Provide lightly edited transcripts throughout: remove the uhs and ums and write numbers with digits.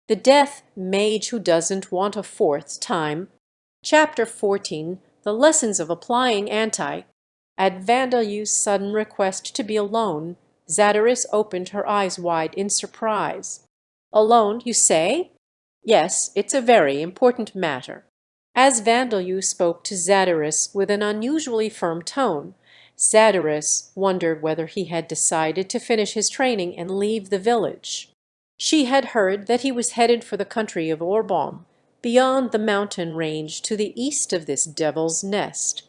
The Death Mage Who Doesn't Want a Fourth Time. Chapter 14. The Lessons of Applying Anti. At Vandaleu's sudden request to be alone, Zadoris opened her eyes wide in surprise. "Alone, you say?" "Yes, it's a very important matter." As Vandaleu spoke to Zadoris with an unusually firm tone, Zadoris wondered whether he had decided to finish his training and leave the village. She had heard that he was headed for the country of Orbaum, beyond the mountain range to the east of this devil's nest.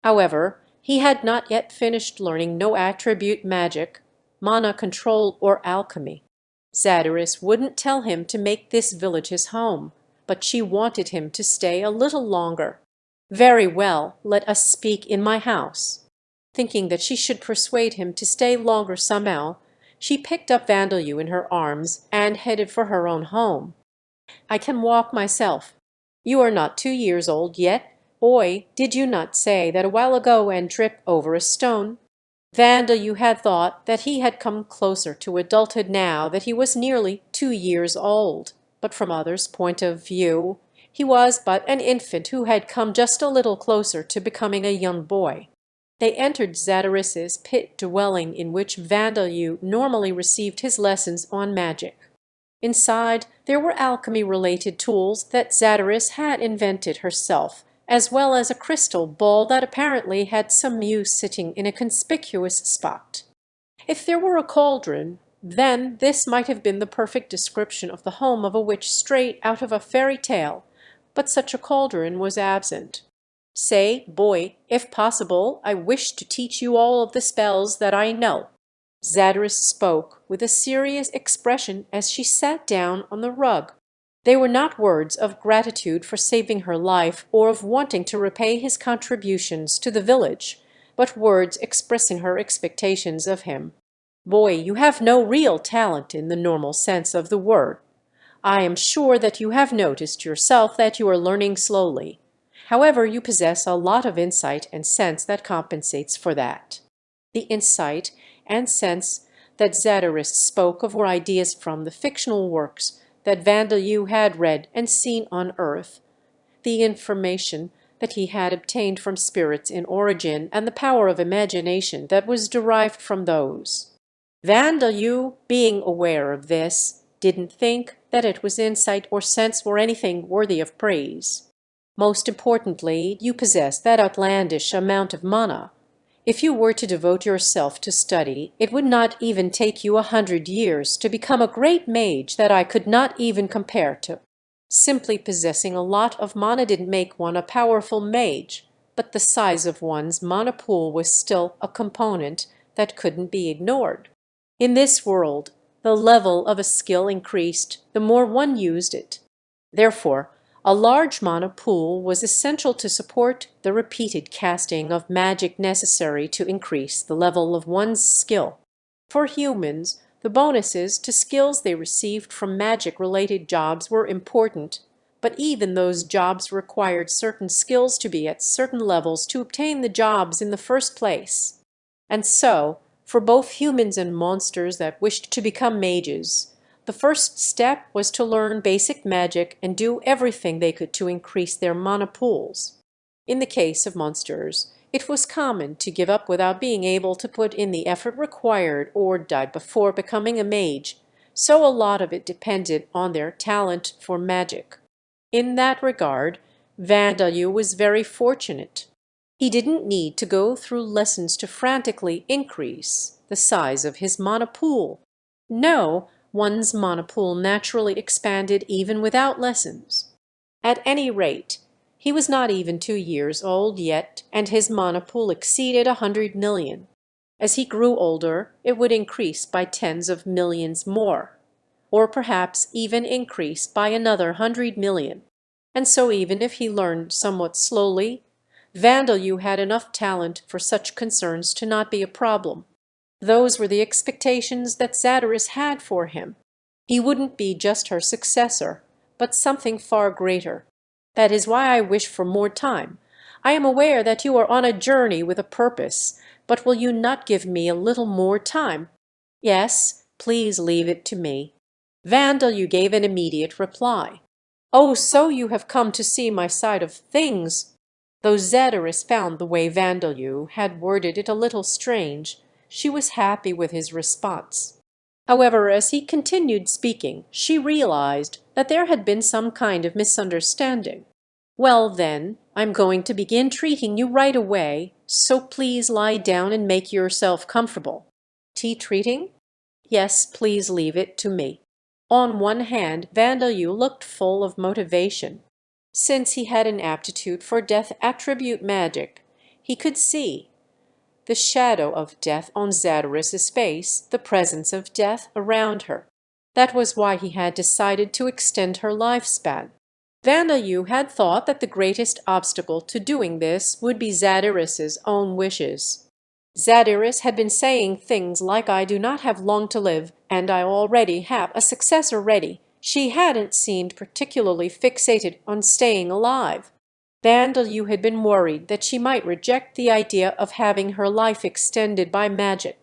However, he had not yet finished learning no attribute magic, mana control, or alchemy. Zadoris wouldn't tell him to make this village his home, but she wanted him to stay a little longer. "Very well, let us speak in my house." Thinking that she should persuade him to stay longer somehow, she picked up Vandaleu in her arms and headed for her own home. "I can walk myself. You are not 2 years old yet. Boy, did you not say that a while ago and trip over a stone?" Vandaleu had thought that he had come closer to adulthood now that he was nearly 2 years old, but from others' point of view he was but an infant who had come just a little closer to becoming a young boy. They entered Zadoris's pit dwelling in which Vandaleu normally received his lessons on magic. Inside there were alchemy-related tools that Zadoris had invented herself, as well as a crystal ball that apparently had some use sitting in a conspicuous spot. If there were a cauldron, then this might have been the perfect description of the home of a witch straight out of a fairy tale, but such a cauldron was absent. "Say, boy, if possible, I wish to teach you all of the spells that I know." Zadoris spoke with a serious expression as she sat down on the rug. They were not words of gratitude for saving her life or of wanting to repay his contributions to the village, but words expressing her expectations of him. "Boy, you have no real talent in the normal sense of the word. I am sure that you have noticed yourself that you are learning slowly. However, you possess a lot of insight and sense that compensates for that." The insight and sense that Zadoris spoke of were ideas from the fictional works that Vandaleu had read and seen on earth, the information that he had obtained from spirits in origin, and the power of imagination that was derived from those. Vandaleu, being aware of this, didn't think that it was insight or sense or anything worthy of praise. "Most importantly, you possess that outlandish amount of mana. If you were to devote yourself to study, it would not even take you 100 years to become a great mage that I could not even compare to." Simply possessing a lot of mana didn't make one a powerful mage, but the size of one's mana pool was still a component that couldn't be ignored. In this world, the level of a skill increased the more one used it. Therefore, a large mana pool was essential to support the repeated casting of magic necessary to increase the level of one's skill. For humans, the bonuses to skills they received from magic-related jobs were important, but even those jobs required certain skills to be at certain levels to obtain the jobs in the first place. And so, for both humans and monsters that wished to become mages, the first step was to learn basic magic and do everything they could to increase their mana pools. In the case of monsters, it was common to give up without being able to put in the effort required or die before becoming a mage, so a lot of it depended on their talent for magic. In that regard, Vandaleu was very fortunate. He didn't need to go through lessons to frantically increase the size of his mana pool. No, one's mana pool naturally expanded even without lessons. At any rate, he was not even 2 years old yet, and his mana pool exceeded 100 million. As he grew older, it would increase by tens of millions more, or perhaps even increase by another 100 million. And so even if he learned somewhat slowly, Vandaleu had enough talent for such concerns to not be a problem. Those were the expectations that Zadoris had for him. He wouldn't be just her successor, but something far greater. "That is why I wish for more time. I am aware that you are on a journey with a purpose, but will you not give me a little more time?" "Yes, please leave it to me." Vandeleur gave an immediate reply. "Oh, so you have come to see my side of things." Though Zadoris found the way Vandeleur had worded it a little strange, she was happy with his response. However, as he continued speaking, she realized that there had been some kind of misunderstanding. "Well, then, I'm going to begin treating you right away, so please lie down and make yourself comfortable." "Tea treating?" "Yes, please leave it to me." On one hand, Vandeleur looked full of motivation. Since he had an aptitude for death attribute magic, he could see the shadow of death on Zadoris's face, the presence of death around her. That was why he had decided to extend her lifespan. Vandeleur had thought that the greatest obstacle to doing this would be Zadoris's own wishes. Zadoris had been saying things like, "I do not have long to live, and I already have a successor ready." She hadn't seemed particularly fixated on staying alive. Vandeleur had been worried that she might reject the idea of having her life extended by magic.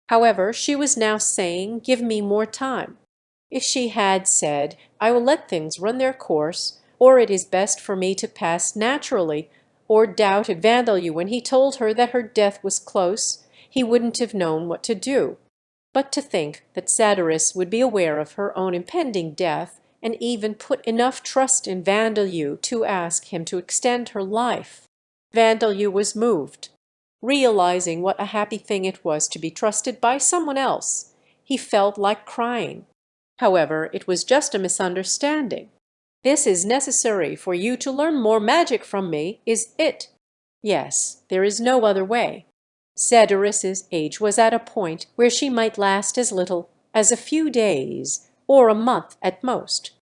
However, she was now saying, "Give me more time." If she had said, "I will let things run their course," or "It is best for me to pass naturally," or doubted Vandeleur when he told her that her death was close, he wouldn't have known what to do. But to think that Zadoris would be aware of her own impending death, and even put enough trust in Vandeleur to ask him to extend her life. Vandeleur was moved. Realizing what a happy thing it was to be trusted by someone else, he felt like crying. However, it was just a misunderstanding. "This is necessary for you to learn more magic from me, is it?" "Yes, there is no other way." Zadoris's age was at a point where she might last as little as a few days, or a month at most.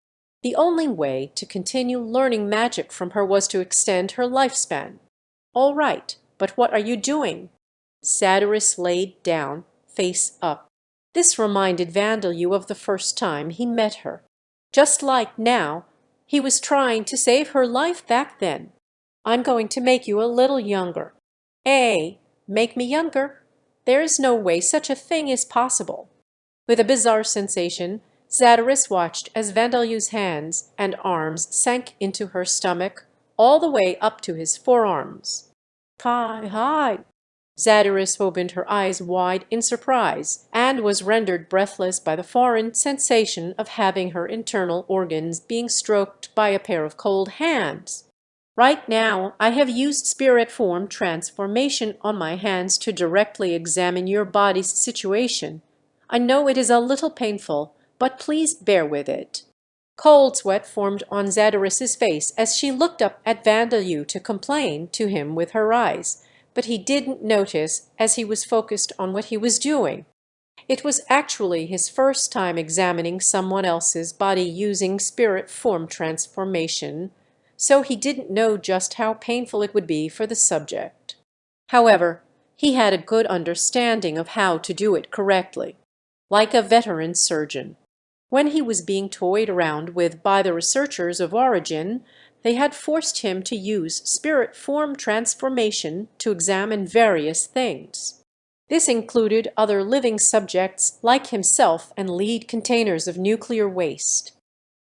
The only way to continue learning magic from her was to extend her lifespan. "All right, but what are you doing?" Zadoris laid down, face up. This reminded Vandeleur of the first time he met her. Just like now, he was trying to save her life back then. "I'm going to make you a little younger." "Eh? Make me younger? There is no way such a thing is possible." With a bizarre sensation, Zadoris watched as Vandeleur's hands and arms sank into her stomach, all the way up to his forearms. "Hi, hi!" Zadoris opened her eyes wide in surprise, and was rendered breathless by the foreign sensation of having her internal organs being stroked by a pair of cold hands. "Right now, I have used spirit form transformation on my hands to directly examine your body's situation. I know it is a little painful, but please bear with it." Cold sweat formed on Zadoris's face as she looked up at Vandeleur to complain to him with her eyes, but he didn't notice as he was focused on what he was doing. It was actually his first time examining someone else's body using spirit form transformation, so he didn't know just how painful it would be for the subject. However, he had a good understanding of how to do it correctly. Like a veteran surgeon, when he was being toyed around with by the researchers of Origin, they had forced him to use spirit form transformation to examine various things. This included other living subjects like himself and lead containers of nuclear waste.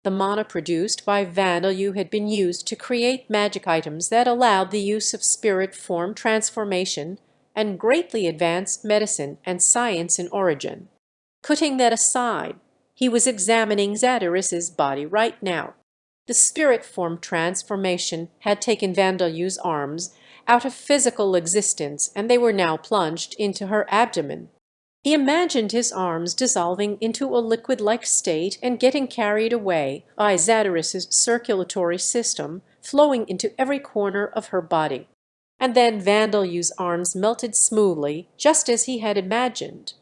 The mana produced by Vandeleur had been used to create magic items that allowed the use of spirit form transformation and greatly advanced medicine and science in Origin. Putting that aside, he was examining Zadoris's body right now. The spirit form transformation had taken Vandeleur's arms out of physical existence, and they were now plunged into her abdomen. He imagined his arms dissolving into a liquid-like state and getting carried away by Zadoris's circulatory system, flowing into every corner of her body. And then Vandeleur's arms melted smoothly, just as he had imagined.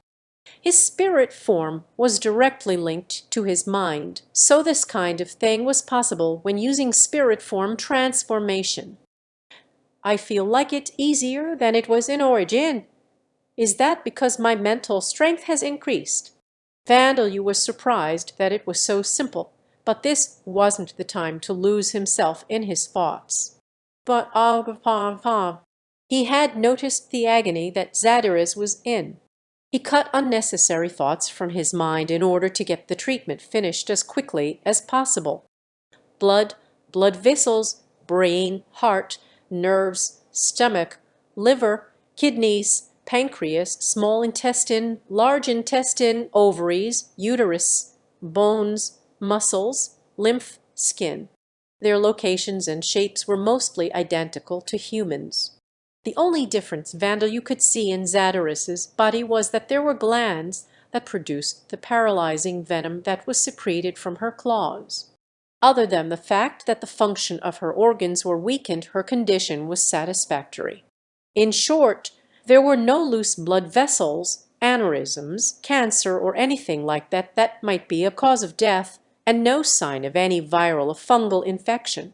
His spirit form was directly linked to his mind, so this kind of thing was possible when using spirit form transformation. "I feel like it easier than it was in Origin. Is that because my mental strength has increased?" Vandeleur was surprised that it was so simple, but this wasn't the time to lose himself in his thoughts. But he had noticed the agony that Zadoris was in. He cut unnecessary thoughts from his mind in order to get the treatment finished as quickly as possible. Blood, blood vessels, brain, heart, nerves, stomach, liver, kidneys, pancreas, small intestine, large intestine, ovaries, uterus, bones, muscles, lymph, skin. Their locations and shapes were mostly identical to humans. The only difference Vandeleur could see in Zadoris's body was that there were glands that produced the paralyzing venom that was secreted from her claws. Other than the fact that the function of her organs were weakened, her condition was satisfactory. In short, there were no loose blood vessels, aneurysms, cancer, or anything like that that might be a cause of death, and no sign of any viral or fungal infection.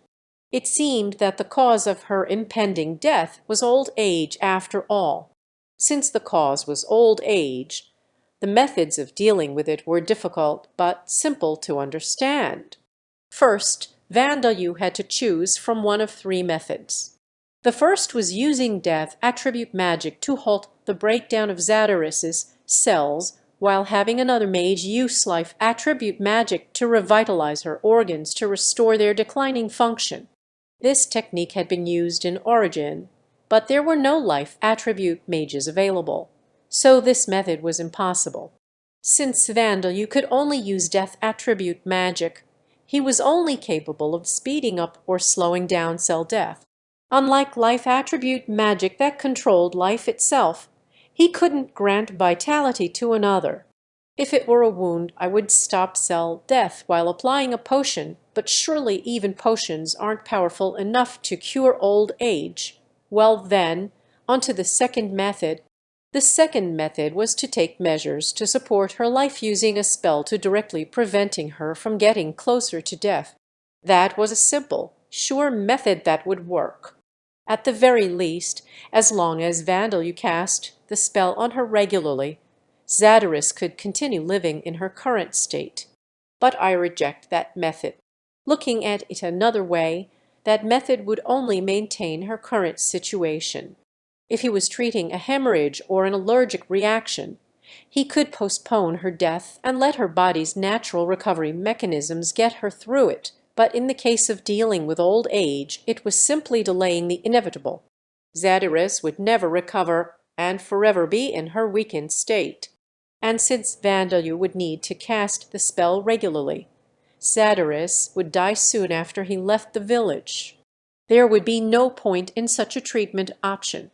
It seemed that the cause of her impending death was old age after all. Since the cause was old age, the methods of dealing with it were difficult but simple to understand. First, Vandeleur had to choose from one of three methods. The first was using death attribute magic to halt the breakdown of Zadoris's cells while having another mage use life attribute magic to revitalize her organs to restore their declining function. This technique had been used in Origin, but there were no life attribute mages available, so this method was impossible. Since Vandeleur could only use death attribute magic, he was only capable of speeding up or slowing down cell death. Unlike life attribute magic that controlled life itself, he couldn't grant vitality to another. If it were a wound, I would stop cell death while applying a potion, but surely even potions aren't powerful enough to cure old age. Well then, onto the second method. The second method was to take measures to support her life using a spell to directly preventing her from getting closer to death. That was a simple, sure method that would work. At the very least, as long as Vandeleur cast the spell on her regularly, Zadoris could continue living in her current state. But I reject that method. Looking at it another way, that method would only maintain her current situation. If he was treating a hemorrhage or an allergic reaction, he could postpone her death and let her body's natural recovery mechanisms get her through it. But in the case of dealing with old age, it was simply delaying the inevitable. Zadoris would never recover and forever be in her weakened state. And since Vandeleur would need to cast the spell regularly, Zadoris would die soon after he left the village. There would be no point in such a treatment option.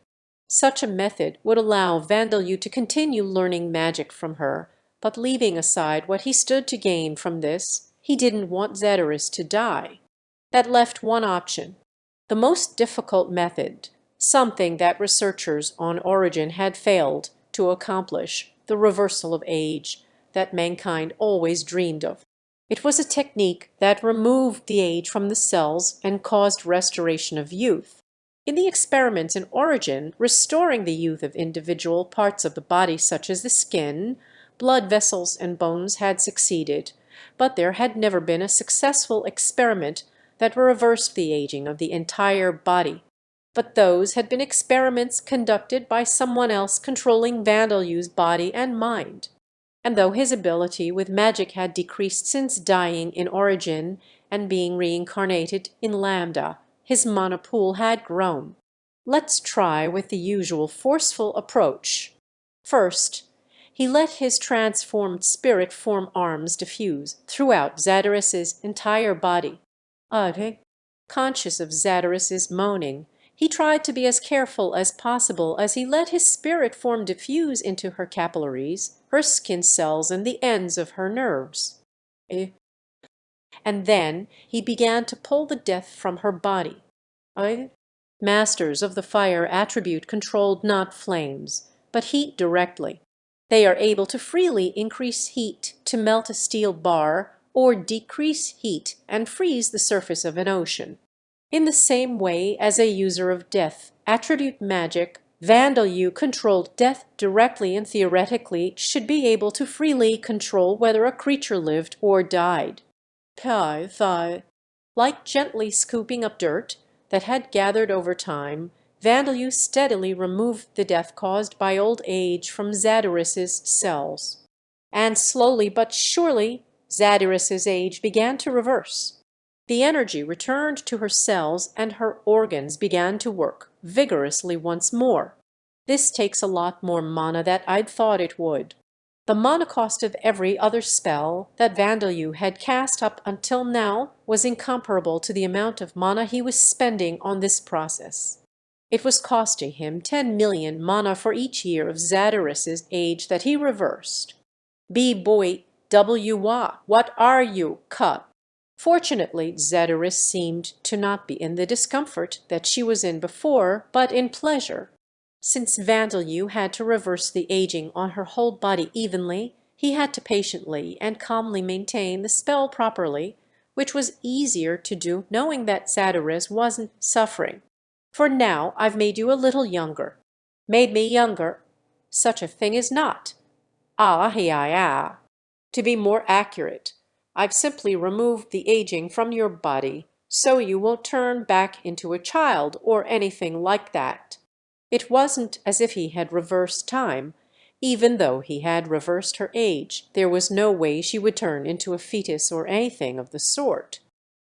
Such a method would allow Vandeleur to continue learning magic from her, but leaving aside what he stood to gain from this, he didn't want Zadoris to die. That left one option, the most difficult method, something that researchers on Origin had failed to accomplish, the reversal of age that mankind always dreamed of. It was a technique that removed the age from the cells and caused restoration of youth. In the experiments in Origin, restoring the youth of individual parts of the body such as the skin, blood vessels, and bones had succeeded, but there had never been a successful experiment that reversed the aging of the entire body. But those had been experiments conducted by someone else controlling Vandeleur's body and mind. And though his ability with magic had decreased since dying in Origin and being reincarnated in Lambda, his monopool had grown. Let's try with the usual forceful approach. First, he let his transformed spirit form arms diffuse throughout Zadoris's entire body. Conscious of Zadoris's moaning, he tried to be as careful as possible as he let his spirit form diffuse into her capillaries, her skin cells, and the ends of her nerves. And then he began to pull the death from her body. Masters of the fire attribute controlled not flames, but heat directly. They are able to freely increase heat to melt a steel bar or decrease heat and freeze the surface of an ocean. In the same way as a user of death attribute magic, Vandeleur controlled death directly and theoretically should be able to freely control whether a creature lived or died. Like gently scooping up dirt that had gathered over time, Vandeleur steadily removed the death caused by old age from Zadoris's cells. And slowly but surely Zadoris's age began to reverse. The energy returned to her cells and her organs began to work vigorously once more. This takes a lot more mana than I'd thought it would. The mana cost of every other spell that Vandeleur had cast up until now was incomparable to the amount of mana he was spending on this process. It was costing him 10 million mana for each year of Zadoris's age that he reversed. B-boy W-wa, what are you, cut? Fortunately, Zadoris seemed to not be in the discomfort that she was in before, but in pleasure. Since Vandeleur had to reverse the aging on her whole body evenly, he had to patiently and calmly maintain the spell properly, which was easier to do knowing that Zadoris wasn't suffering. For now I've made you a little younger. Made me younger? Such a thing is not. Ah. To be more accurate, I've simply removed the aging from your body so you won't turn back into a child or anything like that. It wasn't as if he had reversed time. Even though he had reversed her age, there was no way she would turn into a fetus or anything of the sort.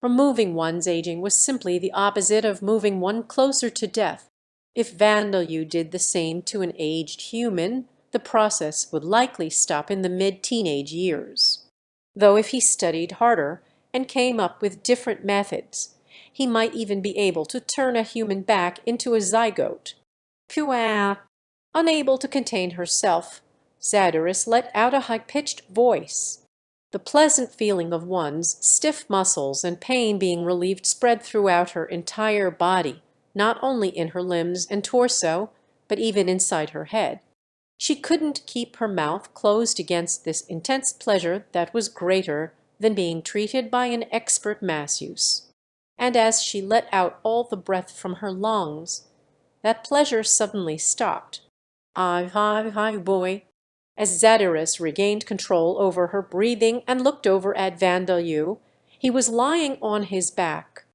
Removing one's aging was simply the opposite of moving one closer to death. If Vandeleur did the same to an aged human, the process would likely stop in the mid-teenage years. Though if he studied harder and came up with different methods, he might even be able to turn a human back into a zygote. Phew! Unable to contain herself, Zadoris let out a high-pitched voice. The pleasant feeling of one's stiff muscles and pain being relieved spread throughout her entire body, not only in her limbs and torso, but even inside her head. She couldn't keep her mouth closed against this intense pleasure that was greater than being treated by an expert masseuse. And as she let out all the breath from her lungs, that pleasure suddenly stopped. Hi, boy. As Zadoris regained control over her breathing and looked over at Vandeleur, he was lying on his back.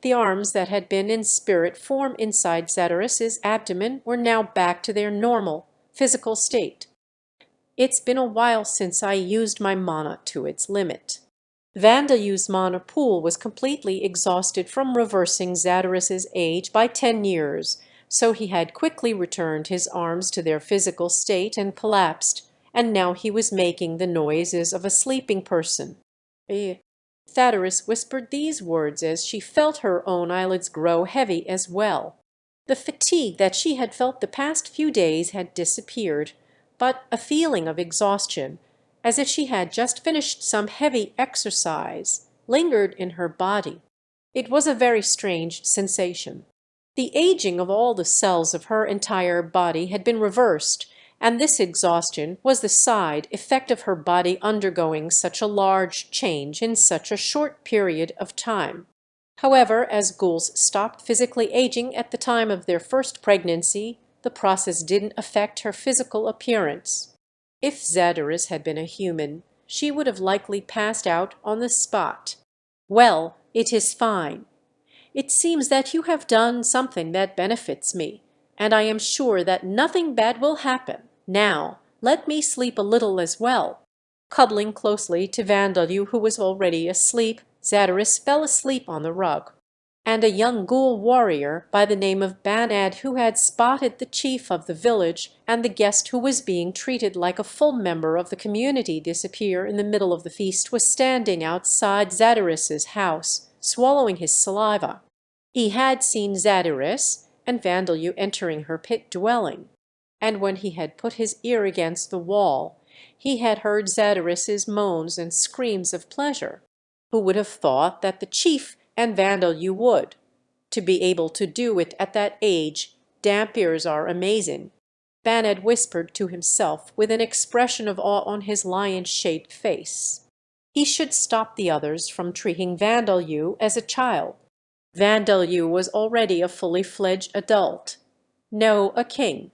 The arms that had been in spirit form inside Zadoris's abdomen were now back to their normal physical state. It's been a while since I used my mana to its limit. Vandeleur's mana pool was completely exhausted from reversing Zadoris's age by 10 years, so he had quickly returned his arms to their physical state and collapsed, and now he was making the noises of a sleeping person. Zadoris whispered these words as she felt her own eyelids grow heavy as well. The fatigue that she had felt the past few days had disappeared, but a feeling of exhaustion, as if she had just finished some heavy exercise, lingered in her body. It was a very strange sensation. The aging of all the cells of her entire body had been reversed, and this exhaustion was the side effect of her body undergoing such a large change in such a short period of time. However, as ghouls stopped physically aging at the time of their first pregnancy, the process didn't affect her physical appearance. If Zadoris had been a human, she would have likely passed out on the spot. Well, it is fine. It seems that you have done something that benefits me, and I am sure that nothing bad will happen. Now, let me sleep a little as well. Cuddling closely to Vandeleur, who was already asleep, Zadoris fell asleep on the rug. And a young ghoul warrior by the name of Banad, who had spotted the chief of the village and the guest who was being treated like a full member of the community disappear in the middle of the feast, was standing outside Zadoris's house, swallowing his saliva. He had seen Zadoris and Vandeleur entering her pit dwelling, and when he had put his ear against the wall, he had heard Zadoris's moans and screams of pleasure. Who would have thought that the chief and Vandeleur would? To be able to do it at that age, damp ears are amazing. Banad whispered to himself with an expression of awe on his lion-shaped face. He should stop the others from treating Vandeleur as a child. Vandeleur was already a fully fledged adult. No, a king.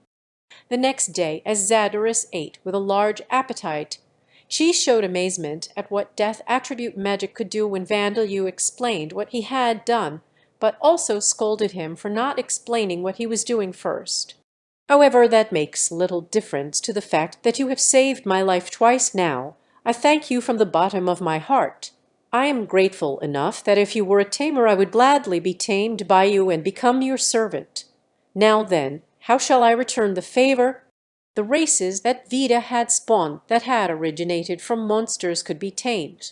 The next day, as Zadoris ate with a large appetite, she showed amazement at what death attribute magic could do when Vandeleur explained what he had done, but also scolded him for not explaining what he was doing first. "However, that makes little difference to the fact that you have saved my life twice now. I thank you from the bottom of my heart. I am grateful enough that if you were a tamer I would gladly be tamed by you and become your servant. Now then, how shall I return the favor? The races that Vida had spawned that had originated from monsters could be tamed.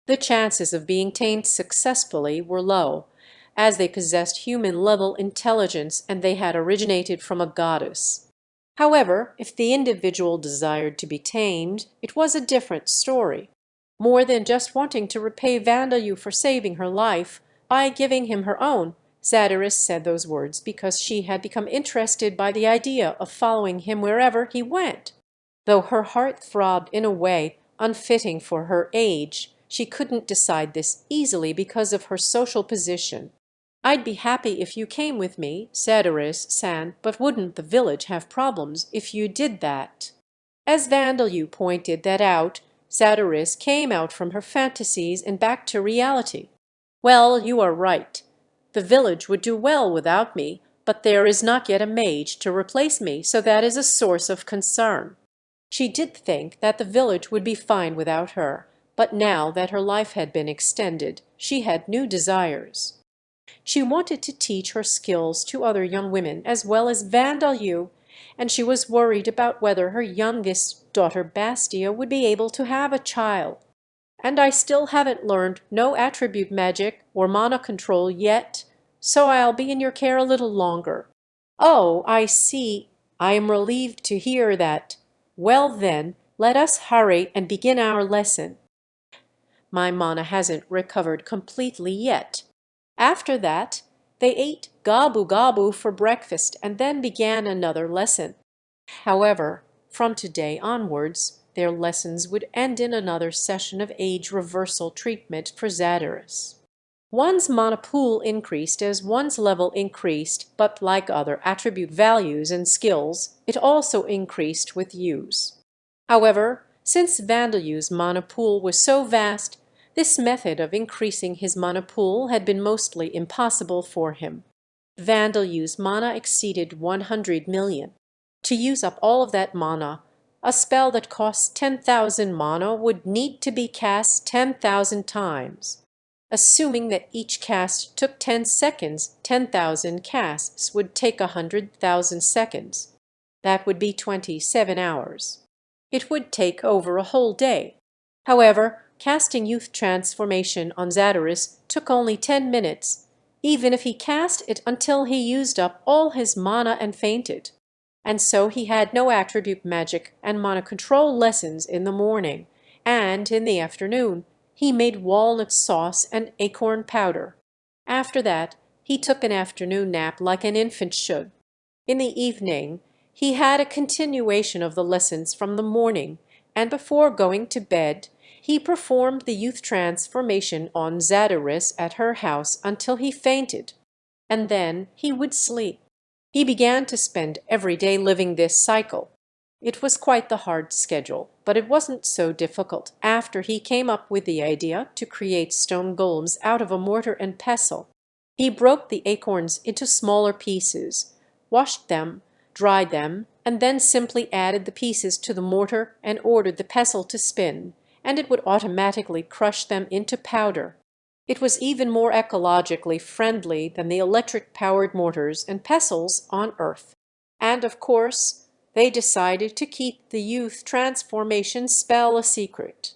The chances of being tamed successfully were low, as they possessed human-level intelligence and they had originated from a goddess. However, if the individual desired to be tamed, it was a different story. More than just wanting to repay Vandeleur for saving her life by giving him her own, Zadoris said those words because she had become interested by the idea of following him wherever he went. Though her heart throbbed in a way unfitting for her age, she couldn't decide this easily because of her social position. "I'd be happy if you came with me, Zadoris-san, but wouldn't the village have problems if you did that?" As Vandeleur pointed that out, Zadoris came out from her fantasies and back to reality. "Well, you are right. The village would do well without me, but there is not yet a mage to replace me, so that is a source of concern." She did think that the village would be fine without her, but now that her life had been extended, she had new desires. She wanted to teach her skills to other young women as well as Vandeleur, and she was worried about whether her youngest daughter Bastia would be able to have a child. "And I still haven't learned no attribute magic or mana control yet, so I'll be in your care a little longer." "Oh, I see. I am relieved to hear that. Well then, let us hurry and begin our lesson. My mana hasn't recovered completely yet." After that, they ate gabu-gabu for breakfast and then began another lesson. However, from today onwards, their lessons would end in another session of age reversal treatment for Zadoris. One's mana pool increased as one's level increased, but like other attribute values and skills, it also increased with use. However, since Vandeleur's mana pool was so vast, this method of increasing his mana pool had been mostly impossible for him. Vandeleur's mana exceeded 100 million. To use up all of that mana, a spell that costs 10,000 mana would need to be cast 10,000 times. Assuming that each cast took 10 seconds, 10,000 casts would take 100,000 seconds. That would be 27 hours. It would take over a whole day. However, casting Youth Transformation on Zadoris took only 10 minutes, even if he cast it until he used up all his mana and fainted. And so he had no attribute magic and mana control lessons in the morning, and in the afternoon he made walnut sauce and acorn powder. After that he took an afternoon nap like an infant should. In the evening he had a continuation of the lessons from the morning, and before going to bed he performed the youth transformation on Zadoris at her house until he fainted, and then he would sleep. He began to spend every day living this cycle. It was quite the hard schedule, but it wasn't so difficult after he came up with the idea to create stone golems out of a mortar and pestle. He broke the acorns into smaller pieces, washed them, dried them, and then simply added the pieces to the mortar and ordered the pestle to spin, and it would automatically crush them into powder. It was even more ecologically friendly than the electric-powered mortars and pestles on Earth. And of course, they decided to keep the youth transformation spell a secret.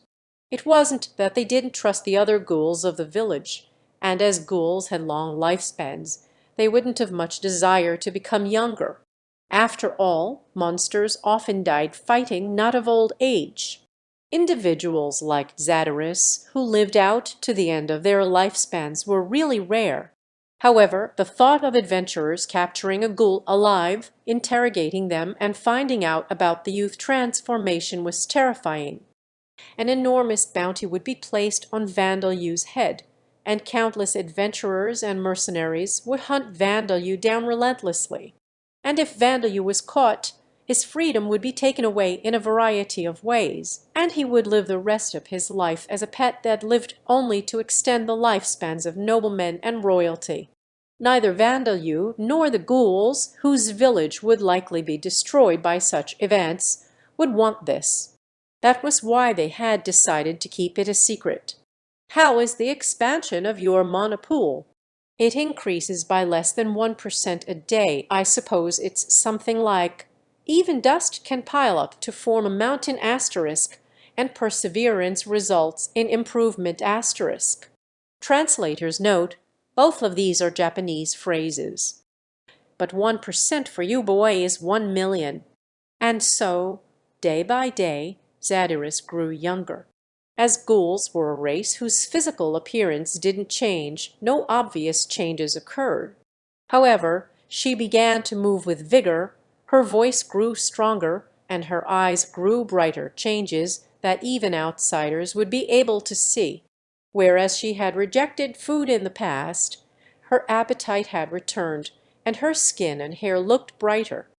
It wasn't that they didn't trust the other ghouls of the village, and as ghouls had long lifespans, they wouldn't have much desire to become younger. After all, monsters often died fighting, not of old age. Individuals like Zadoris, who lived out to the end of their lifespans, were really rare. However, the thought of adventurers capturing a ghoul alive, interrogating them, and finding out about the youth transformation was terrifying. An enormous bounty would be placed on Vandeleur's head, and countless adventurers and mercenaries would hunt Vandeleur down relentlessly. And if Vandeleur was caught, his freedom would be taken away in a variety of ways, and he would live the rest of his life as a pet that lived only to extend the lifespans of noblemen and royalty. Neither Vandeleur nor the ghouls, whose village would likely be destroyed by such events, would want this. That was why they had decided to keep it a secret. How is the expansion of your monopool? It increases by less than 1% a day. I suppose it's something like, even dust can pile up to form a mountain asterisk, and perseverance results in improvement asterisk. Translator's note, both of these are Japanese phrases. But 1% for you, boy, is 1,000,000. And so, day by day, Zadirus grew younger. As ghouls were a race whose physical appearance didn't change, no obvious changes occurred. However, she began to move with vigor, her voice grew stronger, and her eyes grew brighter, changes that even outsiders would be able to see. Whereas she had rejected food in the past, her appetite had returned, and her skin and hair looked brighter.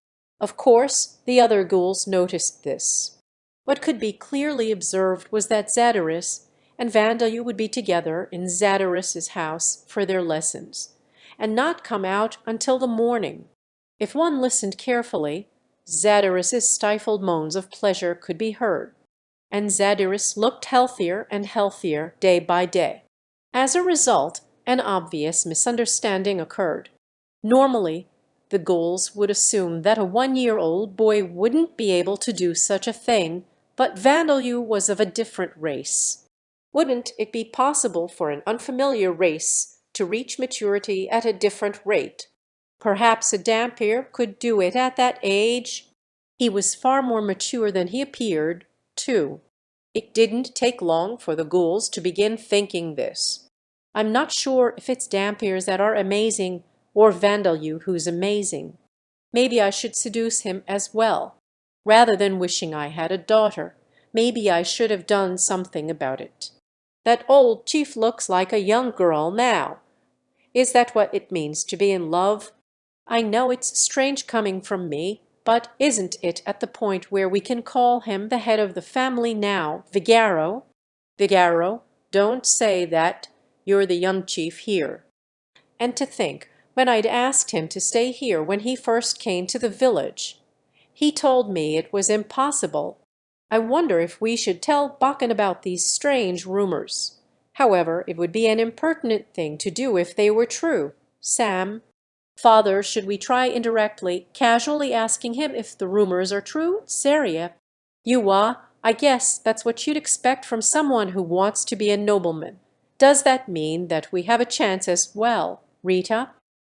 Of course, the other ghouls noticed this. What could be clearly observed was that Zadirus and Vandeleur would be together in Zadirus's house for their lessons, and not come out until the morning. If one listened carefully, Zadirus's stifled moans of pleasure could be heard, and Zadirus looked healthier and healthier day by day. As a result, an obvious misunderstanding occurred. Normally, the ghouls would assume that a 1-year-old boy wouldn't be able to do such a thing, but Vandeleur was of a different race. Wouldn't it be possible for an unfamiliar race to reach maturity at a different rate? Perhaps a Dhampir could do it at that age? He was far more mature than he appeared, too. It didn't take long for the ghouls to begin thinking this. I'm not sure if it's Dhampirs that are amazing or Vandeleur who's amazing. Maybe I should seduce him as well. Rather than wishing I had a daughter, maybe I should have done something about it. That old chief looks like a young girl now. Is that what it means to be in love? I know it's strange coming from me, but isn't it at the point where we can call him the head of the family now, Vigaro? Vigaro, don't say that. You're the young chief here. And to think, when I'd asked him to stay here when he first came to the village, he told me it was impossible. I wonder if we should tell Bakken about these strange rumors. However, it would be an impertinent thing to do if they were true. Sam, Father, should we try indirectly, casually asking him if the rumors are true? Saria, I guess that's what you'd expect from someone who wants to be a nobleman. Does that mean that we have a chance as well, Rita?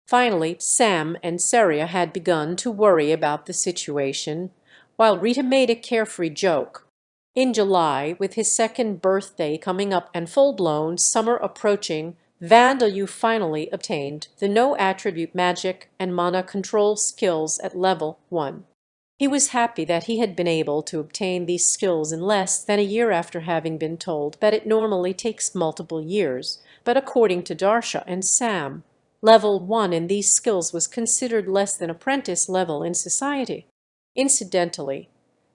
Finally, Sam and Saria had begun to worry about the situation, while Rita made a carefree joke. In July, with his second birthday coming up and full-blown summer approaching, Vandeleur finally obtained the no-attribute magic and mana control skills at level 1. He was happy that he had been able to obtain these skills in less than a year after having been told that it normally takes multiple years, but according to Darsha and Sam, level 1 in these skills was considered less than apprentice level in society. Incidentally,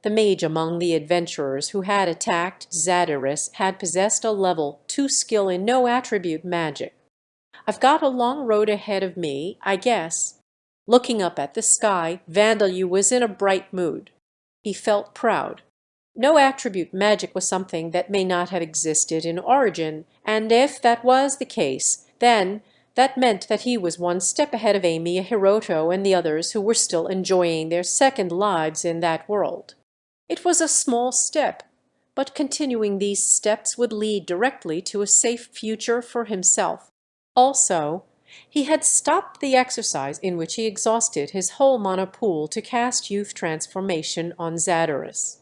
the mage among the adventurers who had attacked Zadirus had possessed a level 2 skill in no-attribute magic. I've got a long road ahead of me, I guess. Looking up at the sky, Vandeleur was in a bright mood. He felt proud. No-attribute magic was something that may not have existed in origin, and if that was the case, then that meant that he was one step ahead of Amy, Hiroto, and the others who were still enjoying their second lives in that world. It was a small step, but continuing these steps would lead directly to a safe future for himself. Also, he had stopped the exercise in which he exhausted his whole mana pool to cast youth transformation on Zadirus.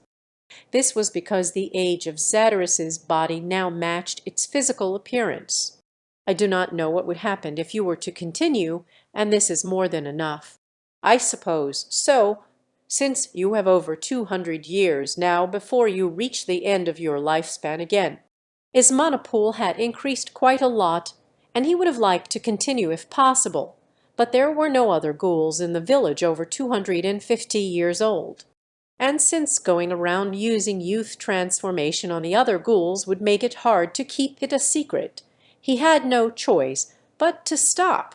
This was because the age of Zadirus's body now matched its physical appearance. I do not know what would happen if you were to continue, and this is more than enough. I suppose so, since you have over 200 years now before you reach the end of your lifespan again. His mana pool had increased quite a lot, and he would have liked to continue if possible, but there were no other ghouls in the village over 250 years old. And since going around using youth transformation on the other ghouls would make it hard to keep it a secret, he had no choice but to stop.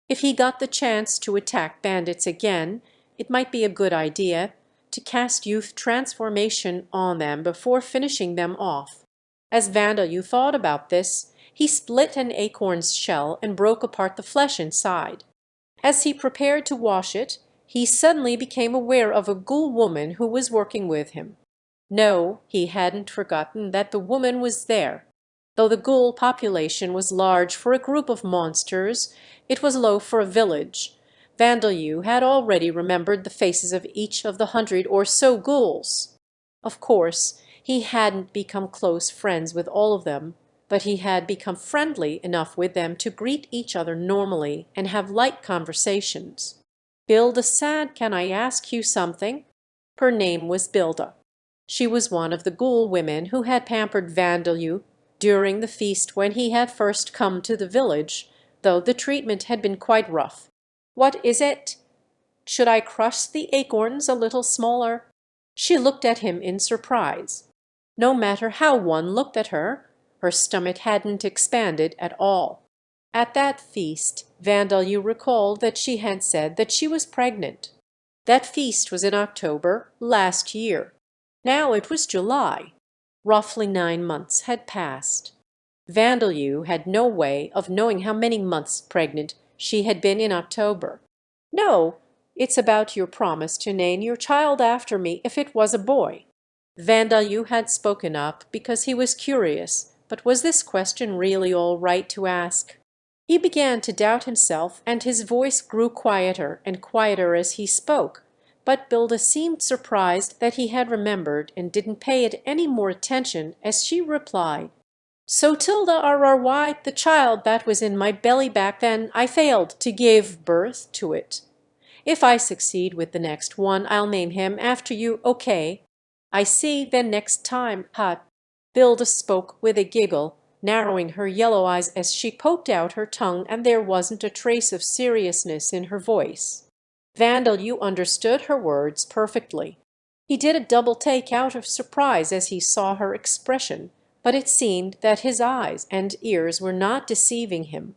If he got the chance to attack bandits again, it might be a good idea to cast youth transformation on them before finishing them off. As Vandeleur thought about this, he split an acorn's shell and broke apart the flesh inside. As he prepared to wash it, he suddenly became aware of a ghoul woman who was working with him. No, he hadn't forgotten that the woman was there. Though the ghoul population was large for a group of monsters, it was low for a village. Vandeleur had already remembered the faces of each of the 100 or so ghouls. Of course, he hadn't become close friends with all of them, but he had become friendly enough with them to greet each other normally and have light conversations. "Bilda-san, can I ask you something?" Her name was Bilda. She was one of the ghoul women who had pampered Vandeleur during the feast when he had first come to the village, though the treatment had been quite rough. "What is it? Should I crush the acorns a little smaller?" She looked at him in surprise. No matter how one looked at her, her stomach hadn't expanded at all. At that feast, Vandeleur recalled that she had said that she was pregnant. That feast was in October last year. Now it was July. Roughly 9 months had passed. Vandeleur had no way of knowing how many months pregnant she had been in October. "No, it's about your promise to name your child after me if it was a boy." Vandeleur had spoken up because he was curious, but was this question really all right to ask? He began to doubt himself, and his voice grew quieter and quieter as he spoke, but Bilda seemed surprised that he had remembered and didn't pay it any more attention as she replied, "So Tilda RRY, the child that was in my belly back then, I failed to give birth to it. If I succeed with the next one, I'll name him after you, okay? I see, then next time, ha." Bilda spoke with a giggle, narrowing her yellow eyes as she poked out her tongue, and there wasn't a trace of seriousness in her voice. Vandeleur understood her words perfectly. He did a double take out of surprise as he saw her expression, but it seemed that his eyes and ears were not deceiving him.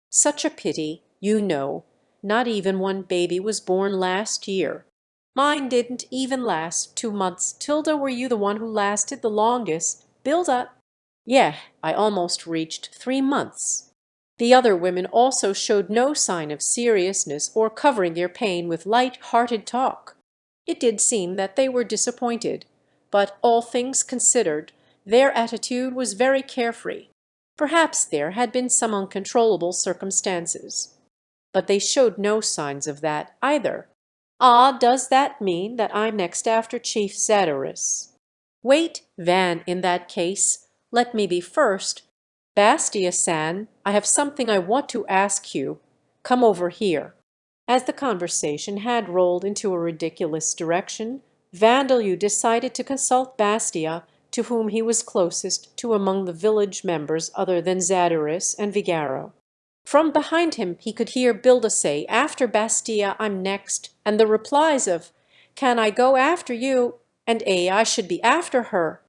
"Such a pity, you know. Not even one baby was born last year. Mine didn't even last 2 months. Tilda, were you the one who lasted the longest?" "Bilda." "Yeah, I almost reached 3 months." The other women also showed no sign of seriousness or covering their pain with light-hearted talk. It did seem that they were disappointed, but all things considered, their attitude was very carefree. Perhaps there had been some uncontrollable circumstances. But they showed no signs of that either. "Ah, does that mean that I'm next after Chief Zadoris?" "Wait, Van, in that case, let me be first. Bastia-san, I have something I want to ask you. Come over here." As the conversation had rolled into a ridiculous direction, Vandeleur decided to consult Bastia, to whom he was closest to among the village members other than Zadoris and Vigaro. From behind him he could hear Bilda say, "After Bastia, I'm next," and the replies of, "Can I go after you?" and I should be after her."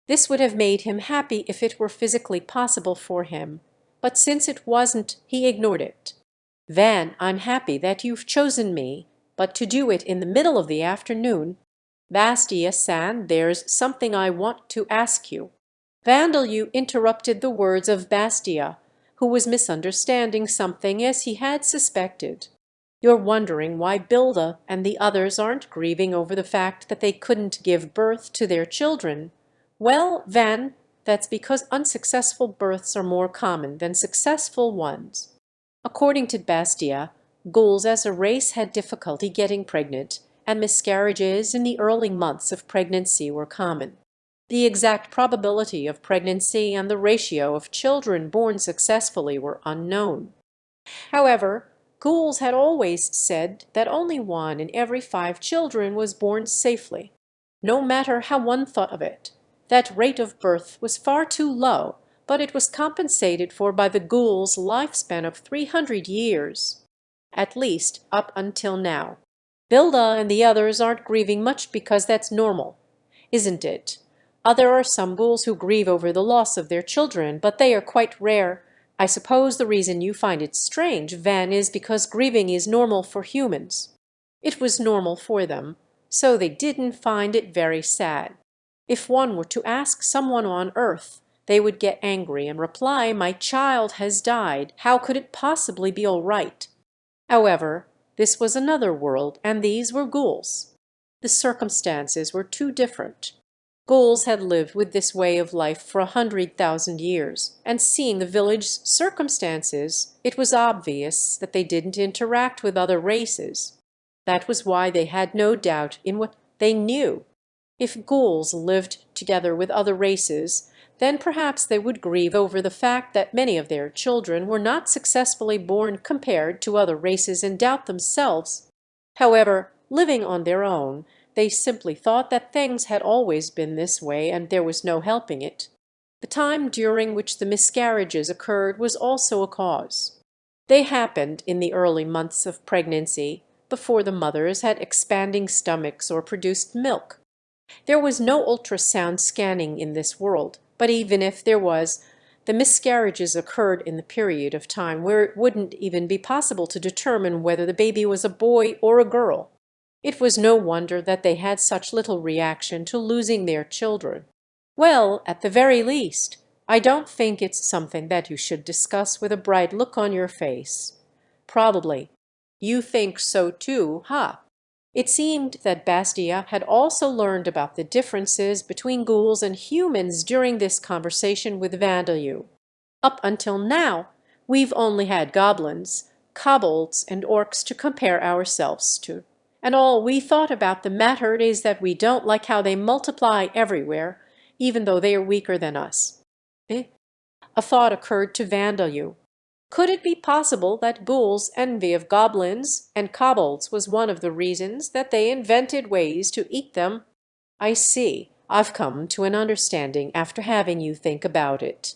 This would have made him happy if it were physically possible for him, but since it wasn't, he ignored it. "Van, I'm happy that you've chosen me, but to do it in the middle of the afternoon. Bastia-san, there's something I want to ask you." Vandeleur interrupted the words of Bastia, who was misunderstanding something as he had suspected. "You're wondering why Bilda and the others aren't grieving over the fact that they couldn't give birth to their children. Well, Van, that's because unsuccessful births are more common than successful ones." According to Bastia, ghouls as a race had difficulty getting pregnant, and miscarriages in the early months of pregnancy were common. The exact probability of pregnancy and the ratio of children born successfully were unknown. However, ghouls had always said that only 1 in every 5 children was born safely. No matter how one thought of it, that rate of birth was far too low, but it was compensated for by the ghoul's lifespan of 300 years. At least up until now. Bilda and the others aren't grieving much because that's normal, isn't it? There are some ghouls who grieve over the loss of their children, but they are quite rare. I suppose the reason you find it strange, Van, is because grieving is normal for humans. It was normal for them, so they didn't find it very sad. If one were to ask someone on earth, they would get angry and reply, 'My child has died. How could it possibly be all right?' However, this was another world, and these were ghouls. The circumstances were too different. Ghouls had lived with this way of life for 100,000 years, and seeing the village's circumstances, it was obvious that they didn't interact with other races. That was why they had no doubt in what they knew. If ghouls lived together with other races, then perhaps they would grieve over the fact that many of their children were not successfully born compared to other races and doubt themselves. However, living on their own, they simply thought that things had always been this way and there was no helping it. The time during which the miscarriages occurred was also a cause. They happened in the early months of pregnancy, before the mothers had expanding stomachs or produced milk. There was no ultrasound scanning in this world, but even if there was, the miscarriages occurred in the period of time where it wouldn't even be possible to determine whether the baby was a boy or a girl. It was no wonder that they had such little reaction to losing their children. Well, at the very least, I don't think it's something that you should discuss with a bright look on your face. Probably. You think so too, huh? It seemed that Bastia had also learned about the differences between ghouls and humans during this conversation with Vandeleur. Up until now, we've only had goblins, kobolds, and orcs to compare ourselves to. And all we thought about the matter is that we don't like how they multiply everywhere, even though they are weaker than us. Eh? A thought occurred to Vandeleur. Could it be possible that ghouls' envy of goblins and kobolds was one of the reasons that they invented ways to eat them? I see. I've come to an understanding after having you think about it.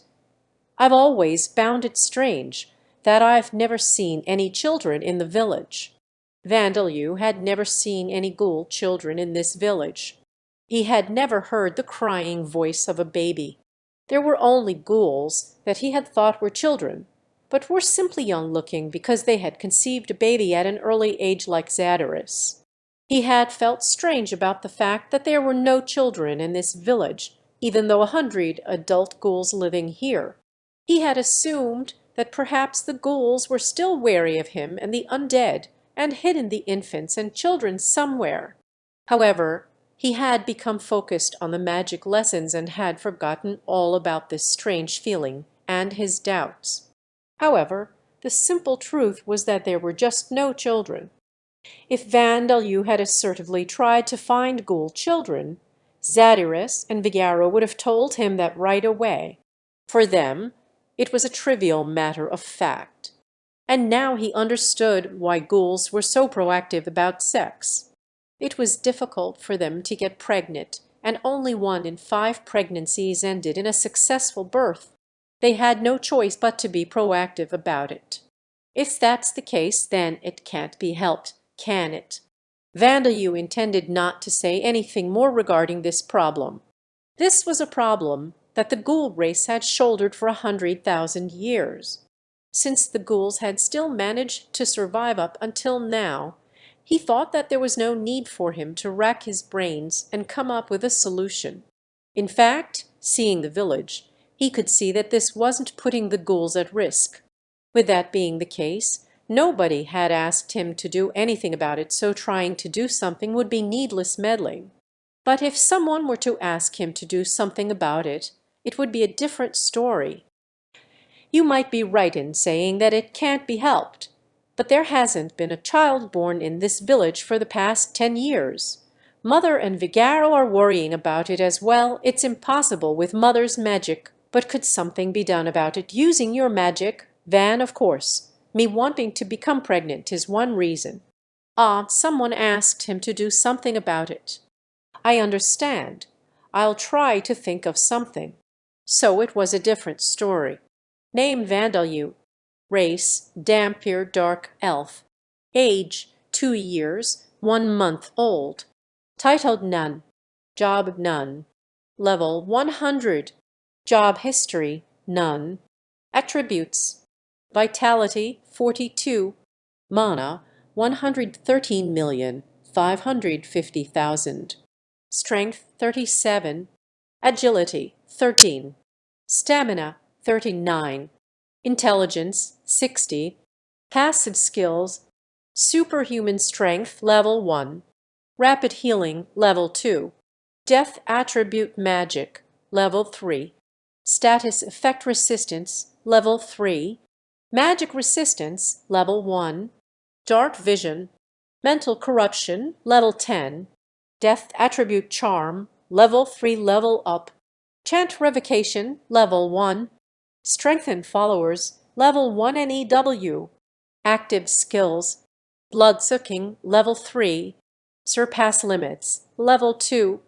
I've always found it strange that I've never seen any children in the village. Vandeleur had never seen any ghoul children in this village. He had never heard the crying voice of a baby. There were only ghouls that he had thought were children, but were simply young-looking because they had conceived a baby at an early age like Zadarus. He had felt strange about the fact that there were no children in this village, even though 100 adult ghouls living here. He had assumed that perhaps the ghouls were still wary of him and the undead, and hidden the infants and children somewhere. However, he had become focused on the magic lessons and had forgotten all about this strange feeling and his doubts. However, the simple truth was that there were just no children. If Vandeleur had assertively tried to find ghoul children, Zadirus and Vigaro would have told him that right away. For them, it was a trivial matter of fact. And now he understood why ghouls were so proactive about sex. It was difficult for them to get pregnant, and only 1 in 5 pregnancies ended in a successful birth. They had no choice but to be proactive about it. If that's the case, then it can't be helped, can it? Vandeleur intended not to say anything more regarding this problem. This was a problem that the ghoul race had shouldered for 100,000 years. Since the ghouls had still managed to survive up until now, he thought that there was no need for him to rack his brains and come up with a solution. In fact, seeing the village, he could see that this wasn't putting the ghouls at risk. With that being the case, nobody had asked him to do anything about it, so trying to do something would be needless meddling. But if someone were to ask him to do something about it, it would be a different story. You might be right in saying that it can't be helped, but there hasn't been a child born in this village for the past 10 years. Mother and Vigaro are worrying about it as well. It's impossible with Mother's magic, but could something be done about it using your magic? Van, of course. Me wanting to become pregnant is one reason. Ah, someone asked him to do something about it. I understand. I'll try to think of something. So it was a different story. Name Vandeleur. Race Dampier Dark Elf. Age 2 years, 1 month old. Titled None. Job None. Level 100. Job history None. Attributes: vitality 42, mana 113,550,000, strength 37, agility 13, stamina 39, intelligence 60, passive skills: superhuman strength level 1, rapid healing level 2, death attribute magic level 3, status effect resistance level 3, magic resistance level 1, dark vision, mental corruption level 10, death attribute charm level 3 level up, chant revocation level 1, strengthen followers level 1 NEW, active skills: blood sucking level 3, surpass limits level 2,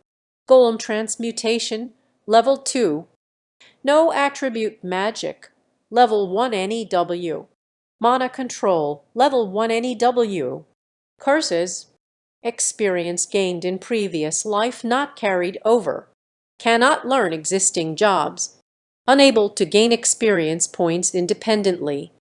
golem transmutation level 2, no attribute magic level 1 NEW, mana control level 1 NEW, curses: experience gained in previous life not carried over, cannot learn existing jobs, unable to gain experience points independently,